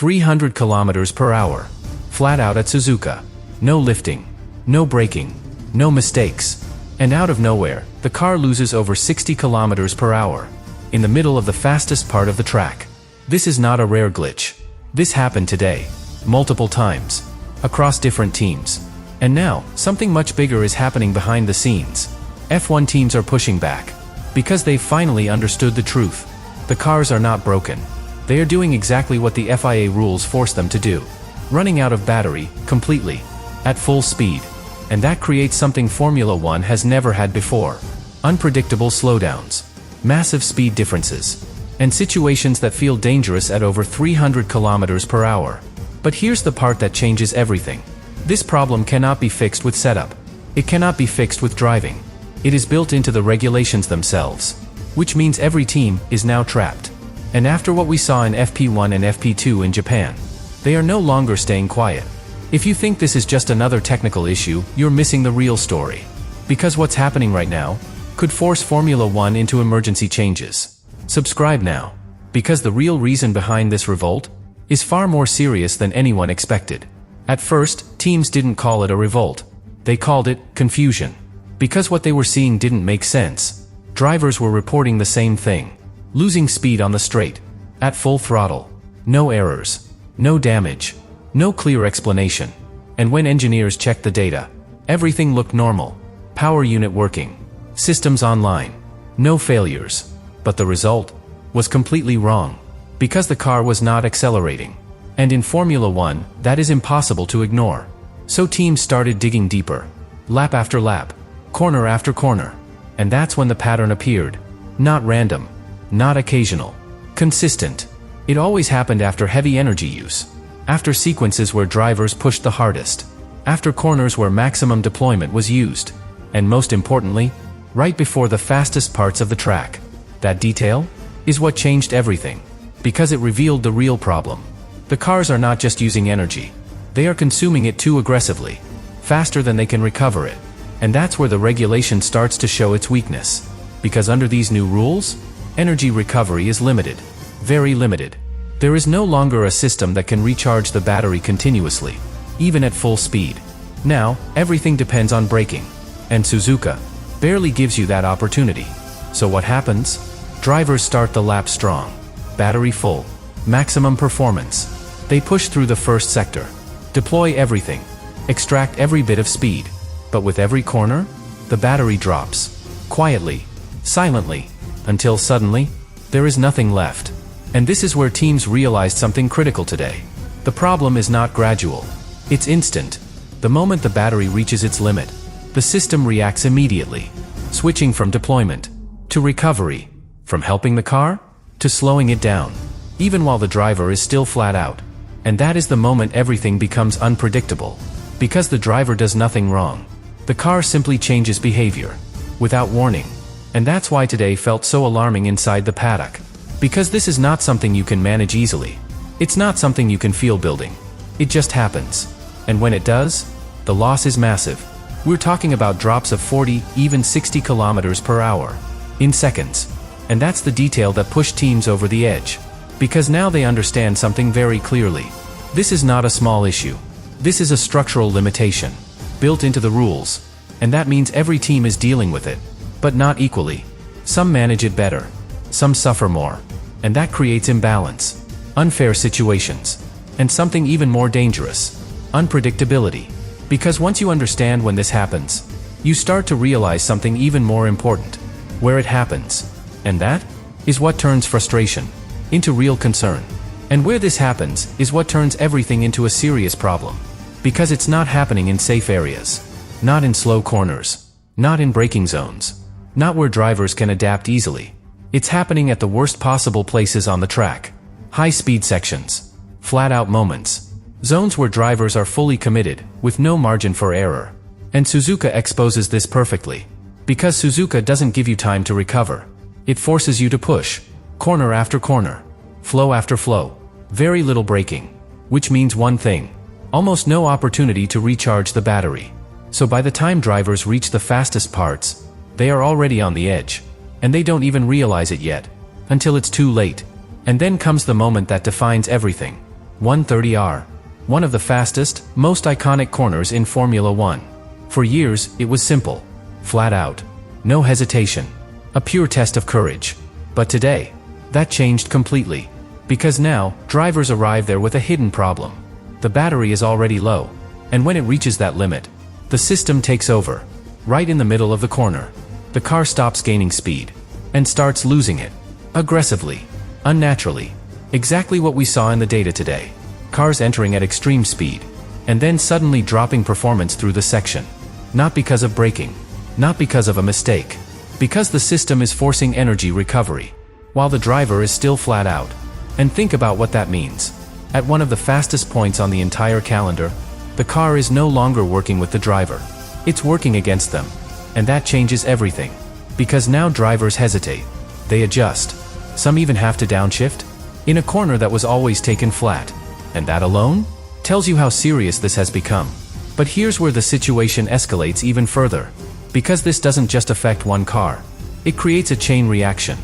300 kilometers per hour. Flat out at Suzuka. No lifting. No braking. No mistakes. And out of nowhere, the car loses over 60 kilometers per hour. In the middle of the fastest part of the track. This is not a rare glitch. This happened today. Multiple times. Across different teams. And now, something much bigger is happening behind the scenes. F1 teams are pushing back. Because they've finally understood the truth. The cars are not broken. They are doing exactly what the FIA rules force them to do. Running out of battery, completely. At full speed. And that creates something Formula One has never had before. Unpredictable slowdowns. Massive speed differences. And situations that feel dangerous at over 300 kilometers per hour. But here's the part that changes everything. This problem cannot be fixed with setup. It cannot be fixed with driving. It is built into the regulations themselves. Which means every team is now trapped. And after what we saw in FP1 and FP2 in Japan, they are no longer staying quiet. If you think this is just another technical issue, you're missing the real story. Because what's happening right now could force Formula One into emergency changes. Subscribe now. Because the real reason behind this revolt is far more serious than anyone expected. At first, teams didn't call it a revolt. They called it confusion. Because what they were seeing didn't make sense. Drivers were reporting the same thing. Losing speed on the straight. At full throttle. No errors. No damage. No clear explanation. And when engineers checked the data, everything looked normal. Power unit working. Systems online. No failures. But the result was completely wrong. Because the car was not accelerating. And in Formula One, that is impossible to ignore. So teams started digging deeper. Lap after lap. Corner after corner. And that's when the pattern appeared. Not random. Not occasional. Consistent. It always happened after heavy energy use. After sequences where drivers pushed the hardest. After corners where maximum deployment was used. And most importantly, right before the fastest parts of the track. That detail is what changed everything. Because it revealed the real problem. The cars are not just using energy. They are consuming it too aggressively. Faster than they can recover it. And that's where the regulation starts to show its weakness. Because under these new rules, energy recovery is limited. Very limited. There is no longer a system that can recharge the battery continuously, even at full speed. Now, everything depends on braking. And Suzuka barely gives you that opportunity. So what happens? Drivers start the lap strong. Battery full. Maximum performance. They push through the first sector. Deploy everything. Extract every bit of speed. But with every corner, the battery drops. Quietly. Silently. Until suddenly, there is nothing left. And this is where teams realized something critical today. The problem is not gradual. It's instant. The moment the battery reaches its limit, the system reacts immediately. Switching from deployment to recovery. From helping the car to slowing it down. Even while the driver is still flat out. And that is the moment everything becomes unpredictable. Because the driver does nothing wrong. The car simply changes behavior. Without warning. And that's why today felt so alarming inside the paddock. Because this is not something you can manage easily. It's not something you can feel building. It just happens. And when it does, the loss is massive. We're talking about drops of 40, even 60 kilometers per hour. In seconds. And that's the detail that pushed teams over the edge. Because now they understand something very clearly. This is not a small issue. This is a structural limitation. Built into the rules. And that means every team is dealing with it. But not equally. Some manage it better. Some suffer more. And that creates imbalance. Unfair situations. And something even more dangerous. Unpredictability. Because once you understand when this happens, you start to realize something even more important. Where it happens. And that is what turns frustration into real concern. And where this happens is what turns everything into a serious problem. Because it's not happening in safe areas. Not in slow corners. Not in braking zones. Not where drivers can adapt easily. It's happening at the worst possible places on the track. High-speed sections. Flat-out moments. Zones where drivers are fully committed, with no margin for error. And Suzuka exposes this perfectly. Because Suzuka doesn't give you time to recover. It forces you to push. Corner after corner. Flow after flow. Very little braking. Which means one thing. Almost no opportunity to recharge the battery. So by the time drivers reach the fastest parts, they are already on the edge. And they don't even realize it yet. Until it's too late. And then comes the moment that defines everything. 130R. One of the fastest, most iconic corners in Formula One. For years, it was simple. Flat out. No hesitation. A pure test of courage. But today, that changed completely. Because now, drivers arrive there with a hidden problem. The battery is already low. And when it reaches that limit, the system takes over. Right in the middle of the corner. The car stops gaining speed. And starts losing it. Aggressively. Unnaturally. Exactly what we saw in the data today. Cars entering at extreme speed. And then suddenly dropping performance through the section. Not because of braking. Not because of a mistake. Because the system is forcing energy recovery. While the driver is still flat out. And think about what that means. At one of the fastest points on the entire calendar, the car is no longer working with the driver. It's working against them. And that changes everything. Because now drivers hesitate. They adjust. Some even have to downshift. In a corner that was always taken flat. And that alone tells you how serious this has become. But here's where the situation escalates even further. Because this doesn't just affect one car. It creates a chain reaction.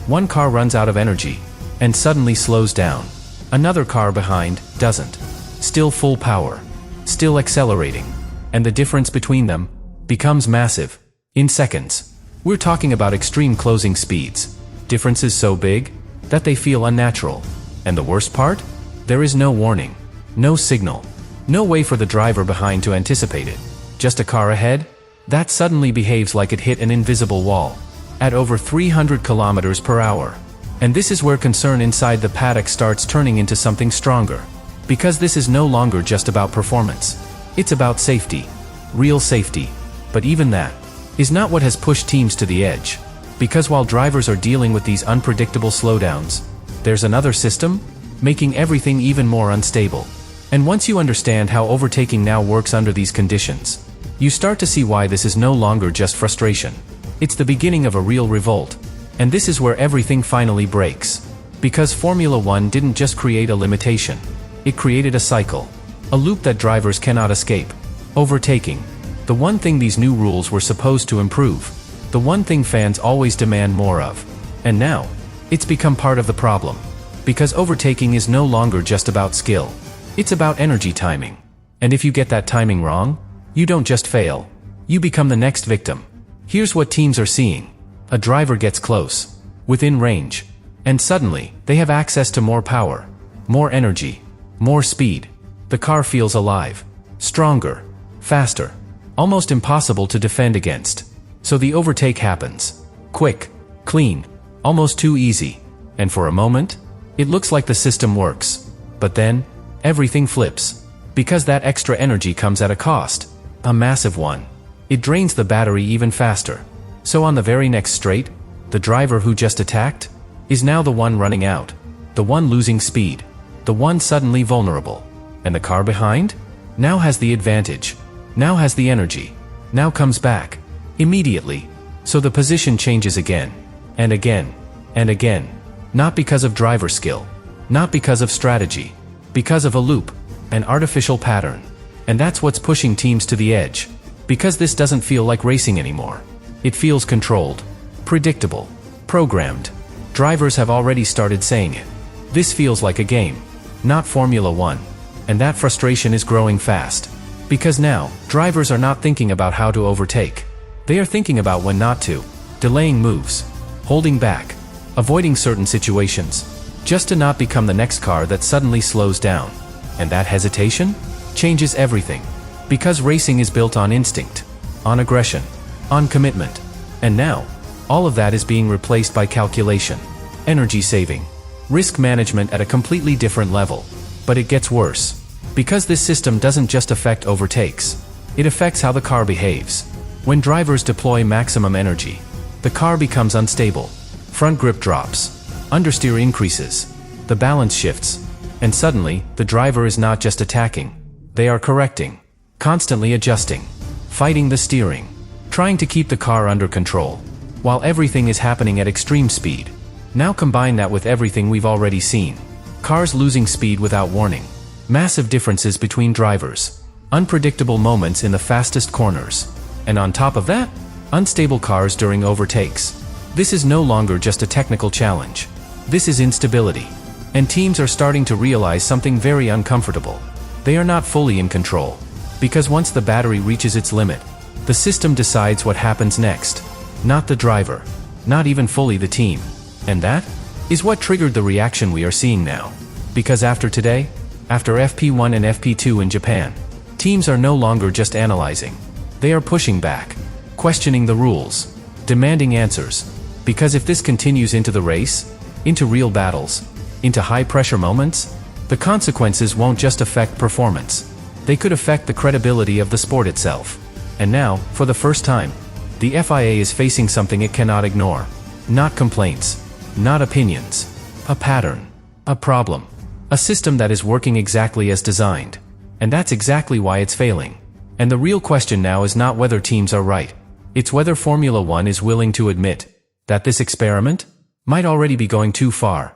One car runs out of energy. And suddenly slows down. Another car behind doesn't. Still full power. Still accelerating. And the difference between them becomes massive. In seconds. We're talking about extreme closing speeds. Differences so big that they feel unnatural. And the worst part? There is no warning. No signal. No way for the driver behind to anticipate it. Just a car ahead? That suddenly behaves like it hit an invisible wall. At over 300 kilometers per hour. And this is where concern inside the paddock starts turning into something stronger. Because this is no longer just about performance. It's about safety. Real safety. But even that is not what has pushed teams to the edge. Because while drivers are dealing with these unpredictable slowdowns, there's another system, making everything even more unstable. And once you understand how overtaking now works under these conditions, you start to see why this is no longer just frustration. It's the beginning of a real revolt. And this is where everything finally breaks. Because Formula One didn't just create a limitation. It created a cycle. A loop that drivers cannot escape. Overtaking. The one thing these new rules were supposed to improve. The one thing fans always demand more of. And now, it's become part of the problem. Because overtaking is no longer just about skill. It's about energy timing. And if you get that timing wrong, you don't just fail. You become the next victim. Here's what teams are seeing. A driver gets close. Within range. And suddenly, they have access to more power. More energy. More speed. The car feels alive. Stronger. Faster. Almost impossible to defend against. So the overtake happens. Quick. Clean. Almost too easy. And for a moment, it looks like the system works. But then, everything flips. Because that extra energy comes at a cost. A massive one. It drains the battery even faster. So on the very next straight, the driver who just attacked is now the one running out. The one losing speed. The one suddenly vulnerable. And the car behind? Now has the advantage. Now has the energy. Now comes back. Immediately. So the position changes again. And again. And again. Not because of driver skill. Not because of strategy. Because of a loop. An artificial pattern. And that's what's pushing teams to the edge. Because this doesn't feel like racing anymore. It feels controlled. Predictable. Programmed. Drivers have already started saying it. This feels like a game. Not Formula One. And that frustration is growing fast. Because now, drivers are not thinking about how to overtake. They are thinking about when not to. Delaying moves. Holding back. Avoiding certain situations. Just to not become the next car that suddenly slows down. And that hesitation changes everything. Because racing is built on instinct. On aggression. On commitment. And now, all of that is being replaced by calculation. Energy saving. Risk management at a completely different level. But it gets worse. Because this system doesn't just affect overtakes. It affects how the car behaves. When drivers deploy maximum energy, the car becomes unstable. Front grip drops. Understeer increases. The balance shifts. And suddenly, the driver is not just attacking. They are correcting. Constantly adjusting. Fighting the steering. Trying to keep the car under control. While everything is happening at extreme speed. Now combine that with everything we've already seen. Cars losing speed without warning. Massive differences between drivers. Unpredictable moments in the fastest corners. And on top of that, unstable cars during overtakes. This is no longer just a technical challenge. This is instability. And teams are starting to realize something very uncomfortable. They are not fully in control. Because once the battery reaches its limit, the system decides what happens next. Not the driver. Not even fully the team. And that is what triggered the reaction we are seeing now. Because after today, after FP1 and FP2 in Japan, teams are no longer just analyzing. They are pushing back, questioning the rules, demanding answers. Because if this continues into the race, into real battles, into high-pressure moments, the consequences won't just affect performance. They could affect the credibility of the sport itself. And now, for the first time, the FIA is facing something it cannot ignore. Not complaints, not opinions. A pattern. A problem. A system that is working exactly as designed. And that's exactly why it's failing. And the real question now is not whether teams are right. It's whether Formula One is willing to admit that this experiment might already be going too far.